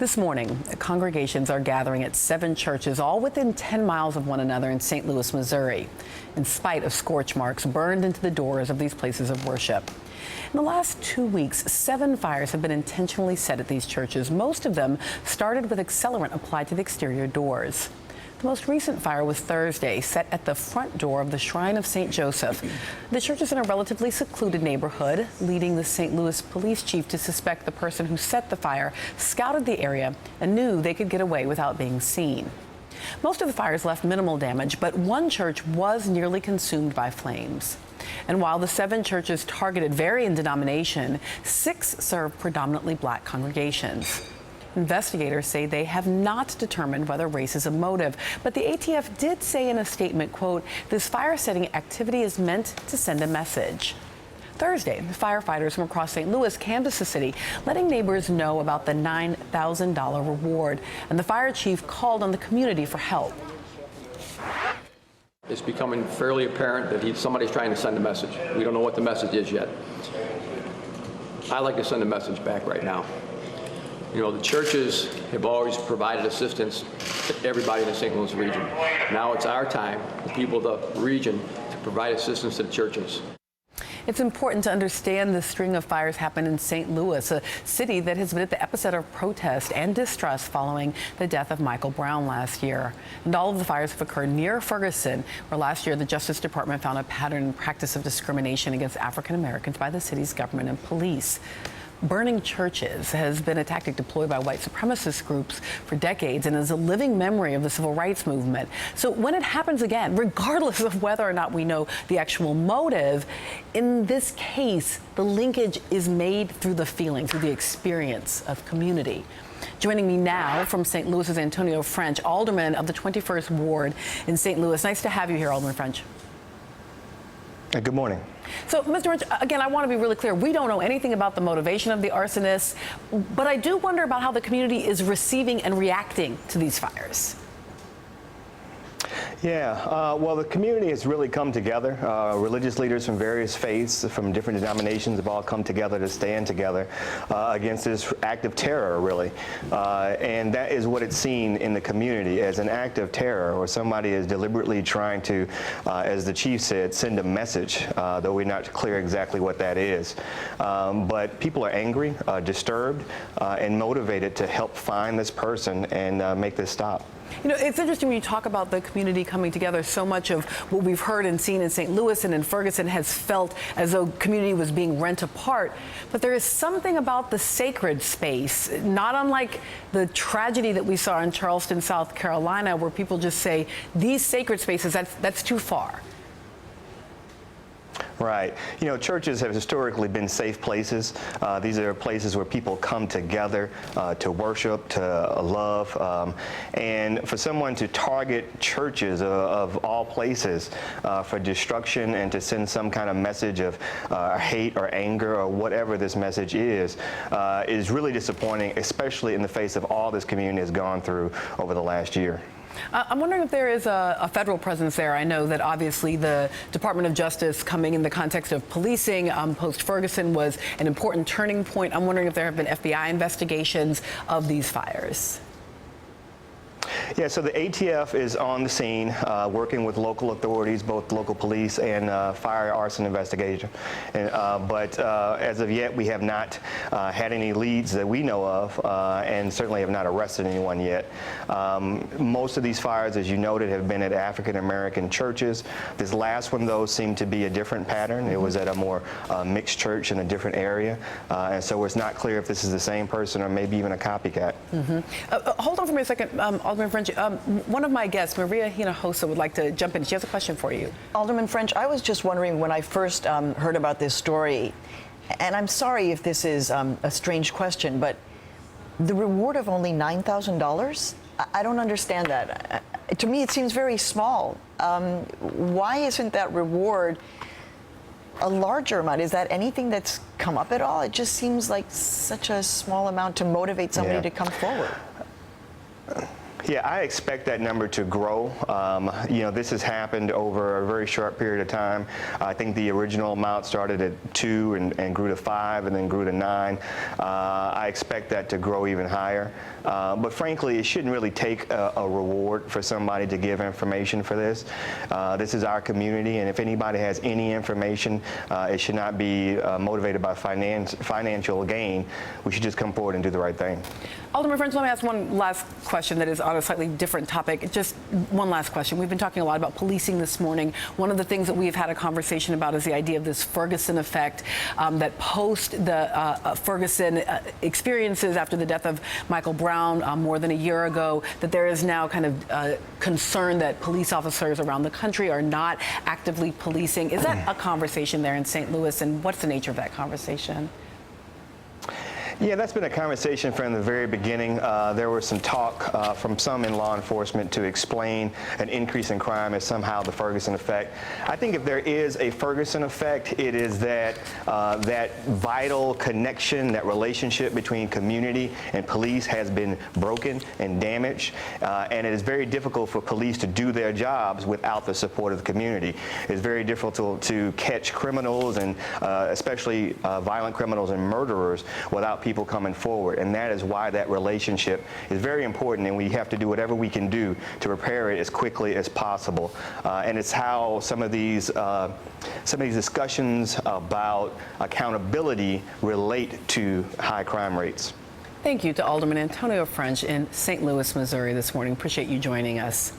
This morning, congregations are gathering at 7 churches, all within 10 miles of one another in St. Louis, Missouri, in spite of scorch marks burned into the doors of these places of worship. In the last 2 weeks, 7 fires have been intentionally set at these churches. Most of them started with accelerant applied to the exterior doors. The most recent fire was Thursday, set at the front door of the Shrine of St. Joseph. The church is in a relatively secluded neighborhood, leading the St. Louis police chief to suspect the person who set the fire scouted the area and knew they could get away without being seen. Most of the fires left minimal damage, but one church was nearly consumed by flames. And while the 7 churches targeted vary in denomination, 6 serve predominantly black congregations. Investigators say they have not determined whether race is a motive, but the ATF did say in a statement, quote, "This fire-setting activity is meant to send a message." Thursday, the firefighters from across St. Louis canvassed the city, letting neighbors know about the $9,000 reward, and the fire chief called on the community for help. It's becoming fairly apparent that somebody's trying to send a message. We don't know what the message is yet. I'd like to send a message back right now. You know, the churches have always provided assistance to everybody in the St. Louis region. Now it's our time, the people of the region, to provide assistance to the churches. It's important to understand the string of fires happened in St. Louis, a city that has been at the epicenter of protest and distrust following the death of Michael Brown last year. And all of the fires have occurred near Ferguson, where last year the Justice Department found a pattern and practice of discrimination against African Americans by the city's government and police. Burning churches has been a tactic deployed by white supremacist groups for decades and is a living memory of the civil rights movement. So when it happens again, regardless of whether or not we know the actual motive, in this case, the linkage is made through the feeling, through the experience of community. Joining me now from St. Louis's Antonio French, alderman of the 21st Ward in St. Louis. Nice to have you here, Alderman French. Good morning. So, Mr. French, again, I want to be really clear. We don't know anything about the motivation of the arsonists, but I do wonder about how the community is receiving and reacting to these fires. Yeah, well, the community has really come together. Religious leaders from various faiths, from different denominations, have all come together to stand together against this act of terror, really. And that is what it's seen in the community as an act of terror, where somebody is deliberately trying to, as the chief said, send a message, though we're not clear exactly what that is. But people are angry, disturbed, and motivated to help find this person and make this stop. You know, it's interesting when you talk about the community coming together. So much of what we've heard and seen in St. Louis and in Ferguson has felt as though community was being rent apart. But there is something about the sacred space, not unlike the tragedy that we saw in Charleston, South Carolina, where people just say, these sacred spaces, that's too far. Right. You know, churches have historically been safe places. These are places where people come together to worship, to love. And for someone to target churches of all places for destruction and to send some kind of message of hate or anger or whatever this message is really disappointing, especially in the face of all this community has gone through over the last year. I'm wondering if there is a federal presence there. I know that obviously the Department of Justice coming in the context of policing post-Ferguson was an important turning point. I'm wondering if there have been FBI investigations of these fires. Yeah, so the ATF is on the scene, working with local authorities, both local police and fire arson investigation. But as of yet, we have not had any leads that we know of, and certainly have not arrested anyone yet. Most of these fires, as you noted, have been at African American churches. This last one, though, seemed to be a different pattern. It was at a more mixed church in a different area, and so it's not clear if this is the same person or maybe even a copycat. Hold on for me a second, Alderman French. One of my guests, Maria Hinojosa, would like to jump in. She has a question for you. Alderman French, I was just wondering when I first heard about this story, and I'm sorry if this is a strange question, but the reward of only $9,000? I don't understand that. To me, it seems very small. Why isn't that reward a larger amount? Is that anything that's come up at all? It just seems like such a small amount to motivate somebody to come forward. Yeah, I expect that number to grow. This has happened over a very short period of time. I think the original amount started at 2 and grew to 5 and then grew to 9. I expect that to grow even higher. But frankly, it shouldn't really take a reward for somebody to give information for this. This is our community, and if anybody has any information, it should not be motivated by financial gain. We should just come forward and do the right thing. Alderman French, let me ask one last question that is on a slightly different topic. Just one last question. We've been talking a lot about policing this morning. One of the things that we've had a conversation about is the idea of this Ferguson effect, that post the Ferguson experiences after the death of Michael Brown more than a year ago, that there is now kind of concern that police officers around the country are not actively policing. Is that a conversation there in St. Louis, and what's the nature of that conversation? Yeah, that's been a conversation from the very beginning. There was some talk from some in law enforcement to explain an increase in crime as somehow the Ferguson effect. I think if there is a Ferguson effect, it is that vital connection, that relationship between community and police has been broken and damaged, and it is very difficult for police to do their jobs without the support of the community. It's very difficult to catch criminals, and especially violent criminals and murderers, without people coming forward, and that is why that relationship is very important, and we have to do whatever we can do to repair it as quickly as possible. And it's how some of these discussions about accountability relate to high crime rates. Thank you to Alderman Antonio French in St. Louis, Missouri this morning. Appreciate you joining us.